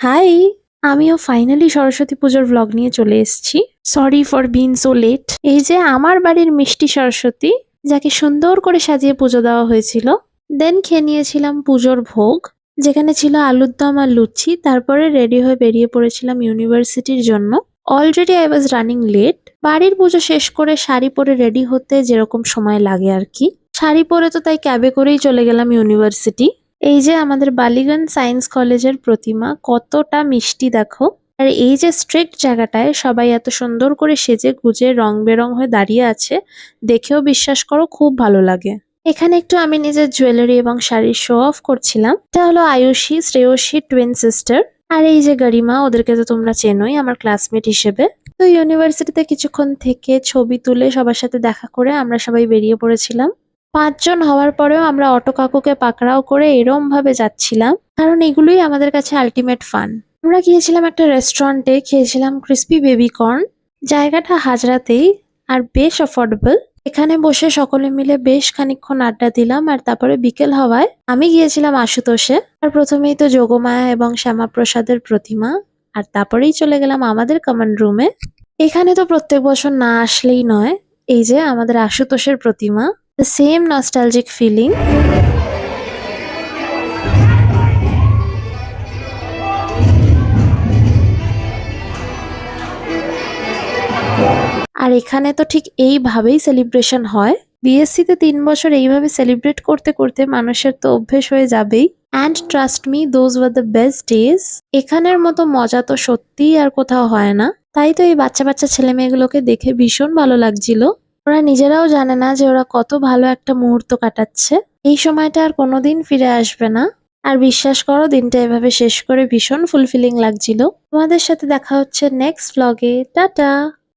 High! আমিও finally Saraswati পুজোর vlog নিয়ে চলে এসেছি। Sorry for being so late. এই যে আমার বাড়ির মিষ্টি সরস্বতী, যাকে সুন্দর করে সাজিয়ে পুজো দেওয়া হয়েছিল। দেন খেয়ে নিয়েছিলাম পুজোর ভোগ, যেখানে ছিল আলুর দম আর লুচি। তারপরে রেডি হয়ে বেরিয়ে পড়েছিলাম ইউনিভার্সিটির জন্য। Already I was running late. বাড়ির পুজো শেষ করে শাড়ি পরে রেডি হতে যেরকম সময় লাগে আর কি, শাড়ি পরে তো তাই ক্যাবে করেই চলে গেলাম ইউনিভার্সিটি। এই যে আমাদের বালিগঞ্জ সায়েন্স কলেজের প্রতিমা, কতটা মিষ্টি দেখো। আর এই যে স্ট্রিক্ট জায়গাটায় সবাই এত সুন্দর করে সেজে গুজে রং বেরং হয়ে দাঁড়িয়ে আছে, দেখেও বিশ্বাস করো খুব ভালো লাগে। এখানে একটু আমি নিজের জুয়েলারি এবং শাড়ির শো অফ করছিলাম। এটা হলো আয়ুষী শ্রেয়সী টুইন সিস্টার। আর এই যে গরিমা, ওদেরকে তো তোমরা চেনোই আমার ক্লাসমেট হিসেবে। তো ইউনিভার্সিটিতে কিছুক্ষণ থেকে ছবি তুলে সবার সাথে দেখা করে আমরা সবাই বেরিয়ে পড়েছিলাম। ৫ জন হওয়ার পরেও আমরা অটো কাকুকে পাকড়াও করে এরম ভাবে যাচ্ছিলাম, কারণ এগুলোই আমাদের কাছে আল্টিমেট ফান। আমরা গিয়েছিলাম একটা রেস্টুরেন্টে, খেয়েছিলাম ক্রিস্পি বেবি কর্ন। জায়গাটা হাজরাতেই, আর বেশ অ্যাফোর্ডেবল। এখানে বসে সকলে মিলে বেশ খানিকক্ষণ আড্ডা দিলাম। আর তারপরে বিকেল হওয়ায় আমি গিয়েছিলাম আশুতোষে। আর প্রথমেই তো যোগমায়া এবং শ্যামাপ্রসাদের প্রতিমা, আর তারপরেই চলে গেলাম আমাদের কমন রুমে। এখানে তো প্রত্যেক বছর না আসলেই নয়। এই যে আমাদের আশুতোষের প্রতিমা, the same nostalgic feeling. আর এখানে তো ঠিক এইভাবেই সেলিব্রেশন হয়। বিএসসি তে ৩ বছর এইভাবে সেলিব্রেট করতে করতে মানুষের তো অভ্যেস হয়ে যাবেই। And trust me, those were the best days. এখানের মতো মজা তো সত্যিই আর কোথাও হয় না। তাই তো এই বাচ্চা বাচ্চা ছেলে মেয়েগুলোকে দেখে ভীষণ ভালো লাগছিল। ওরা নিজেরাও জানে না যে ওরা কত ভালো একটা মুহূর্ত কাটাচ্ছে। এই সময়টা আর কোনোদিন ফিরে আসবে না। আর বিশ্বাস করো, দিনটা এভাবে শেষ করে ভীষণ ফুলফিলিং লাগছিল। তোমাদের সাথে দেখা হচ্ছে নেক্সট ভ্লগে। টাটা।